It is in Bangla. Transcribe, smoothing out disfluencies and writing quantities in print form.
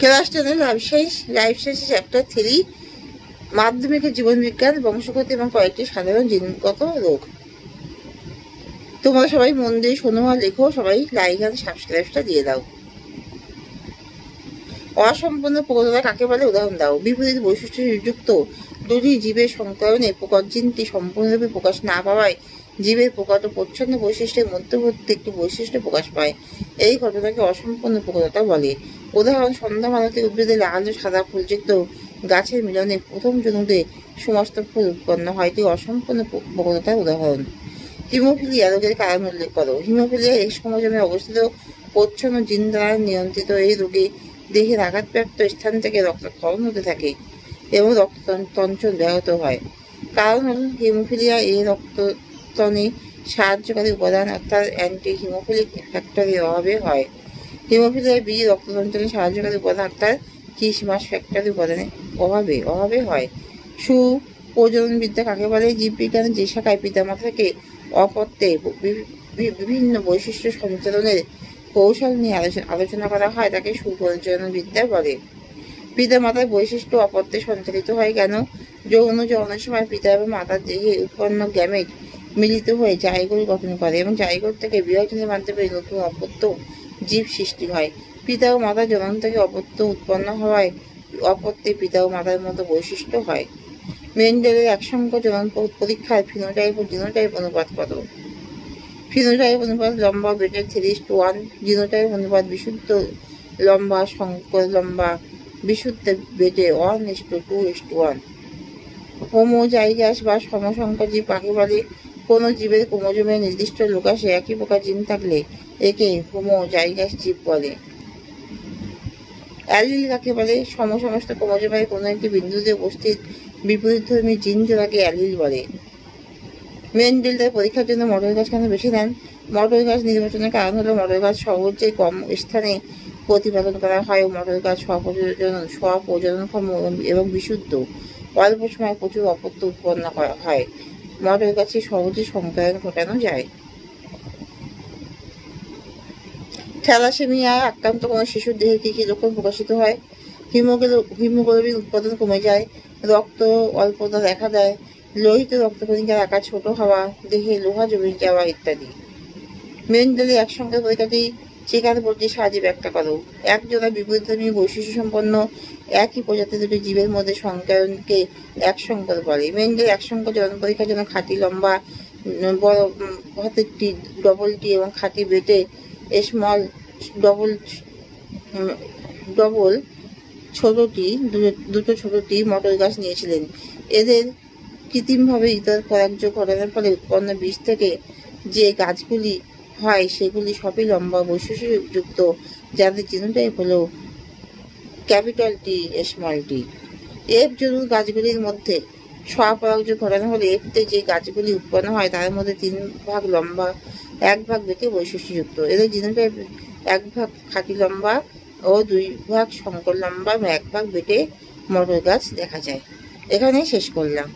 ক্লাস 10 লাইফ সায়েন্স চ্যাপ্টার 3 মাধ্যমিকের জীবন বিজ্ঞান, বংশগতি এবং কয়েকটি সাধারণ জিনগত রোগ। তোমরা সবাই মন দিয়ে শোনো আর লেখো, সবাই লাইক আর সাবস্ক্রাইবটা দিয়ে দাও। অসম্পূর্ণ প্রকটতা কাকে বলে, উদাহরণ দাও। বিপরীত বৈশিষ্ট্যযুক্ত দুটি জীবের সংকরণে প্রকট জিনটি সম্পূর্ণরূপে প্রকাশ না পাওয়ায় জীবের প্রকট ও প্রচ্ছন্ন বৈশিষ্ট্যের মধ্যবর্তী একটি বৈশিষ্ট্য প্রকাশ পায়। এই ঘটনাকে অসম্পূর্ণ প্রকটতা বলে। উদাহরণ, সন্ধ্যা মালতী উদ্ভিদে লাল ও সাদা ফুলযুক্ত গাছের মিলনে প্রথম জনুতে সমস্ত ফুল উৎপন্ন হয়, এটি অসম্পূর্ণ প্রকটতার উদাহরণ। হিমোফিলিয়া রোগের কারণ উল্লেখ করো। হিমোফিলিয়া এক্স ক্রোমোজোমে অবস্থিত প্রচ্ছন্ন জিন দ্বারা নিয়ন্ত্রিত এই রোগে দেহের আঘাতপ্রাপ্ত স্থান থেকে রক্তক্ষরণ হতে থাকে এবং রক্ততঞ্চন ব্যাহত হয়। কারণ হল হিমোফিলিয়া এই রক্ততনে সাহায্যকারী উপাদান অর্থাৎ অ্যান্টি হিমোফিলিক ফ্যাক্টরের অভাবে হয়। হিমোফিলিয়া বি রক্ততঞ্চনে সাহায্যকারী উপাদান অর্থাৎ কিসমাস ফ্যাক্টরি উপাদানের অভাবে হয়। সুপ্রজননবিদ্যা কাকে বলে? জীববিজ্ঞানের যে শাখায় পিতামাতাকে অপত্যে বিভিন্ন বৈশিষ্ট্য সঞ্চালনের কৌশল নিয়ে আলোচনা করা হয় তাকে সুপ্রজননবিদ্যা বলে। পিতামাতার বৈশিষ্ট্য অপত্যে সঞ্চালিত হয় কেন? যৌন জন্মের সময় পিতা এবং মাতার দেহে উৎপন্ন গ্যামেট মিলিত হয়ে জাইগোট গঠন করে এবং জাইগোট থেকে বিভাজনের মাধ্যমে নতুন অপত্য জীব সৃষ্টি হয়। পিতা ও মাতার জনন থেকে অপত্য উৎপন্ন হওয়ায় অপত্যে পিতা ও মাতার মতো বৈশিষ্ট্য হয়। মেন্ডেলের একসঙ্গে জনন পরীক্ষায় ফিনোটাইপ ও জিনোটাইপ অনুপাত কত? ফিনোটাইপ অনুপাত লম্বা বেটের 3:1, জিনোটাইপ অনুপাত বিশুদ্ধ লম্বা সংকর লম্বা বিশুদ্ধ বেটে 1:2:1। হোমোজাইগাস বা সমসংখ্যা জীব কাকে বলে? কোনো জীবের ক্রোমোজোমের নির্দিষ্ট লোকাসে একই প্রকার জিন থাকলে একে হোমোজাইগাস জীব বলে। অ্যালিল কাকে বলে? সমস্ত ক্রোমোজোমের কোনো একটি বিন্দুতে উপস্থিত বিপরীতধর্মী জিন জোড়াকে অ্যালিল বলে। মেন্ডেল তার পরীক্ষার জন্য মটর গাছ কেন বেছে নেন? মটর গাছ নির্বাচনের কারণ হলো মটর গাছ সহজে কম স্থানে প্রতিপালন করা হয় ও মটর গাছ স্বপ্রজননক্ষম এবং বিশুদ্ধ। অল্প সময় প্রচুর অপত্য উৎপন্ন করা হয়। মটর গাছে সহজে সংক্রায়ণ ঘটানো যায়। থ্যালাসেমিয়ায় আক্রান্ত কোনো শিশুর দেহে কী কী লক্ষণ প্রকাশিত হয়? হিমোগ্লোবিন উৎপাদন কমে যায়, রক্ত অল্পতা দেখা দেয়, লোহিত রক্তকণিকার আকার ছোট হওয়া, দেহে লোহা জমে যাওয়া ইত্যাদি। মেন্ডেলের একসঙ্গে পরীক্ষাটি চেকার বোর্ডটির সাহায্যে ব্যাখ্যা করো। একজোড়া বিপরীতধর্মী বৈশিষ্ট্য সম্পন্ন একই প্রজাতির দুটি জীবের মধ্যে সংক্রায়নকে একসঙ্কর বলে। মেন্ডেল একসঙ্গ জনন পরীক্ষার জন্য খাঁটি লম্বা বড় হাতের টি ডবল টি এবং খাঁটি বেটে স্মল ডবল ছোট টি দুটো ছোট টি মটর গাছ নিয়েছিলেন। এদের কৃত্রিমভাবে ইতর পরাগযোগ ঘটানোর ফলে উৎপন্ন বীজ থেকে যে গাছগুলি হয় সেগুলি সবই লম্বা বৈশিষ্ট্যযুক্ত, যাদের জিনোটাইপ হল capital T small tea. F জরুর গাছগুলির মধ্যে স্বপরাগযোগ ঘটানো হলে এফতে যে গাছগুলি উৎপন্ন হয় তার মধ্যে 3 ভাগ লম্বা 1 ভাগ বেটে বৈশিষ্ট্যযুক্ত। এদের জিনোটাইপ 1 ভাগ খাঁটি লম্বা ও 2 ভাগ সংকর লম্বা এবং 1 ভাগ বেটে মটর গাছ দেখা যায়। এখানেই শেষ করলাম।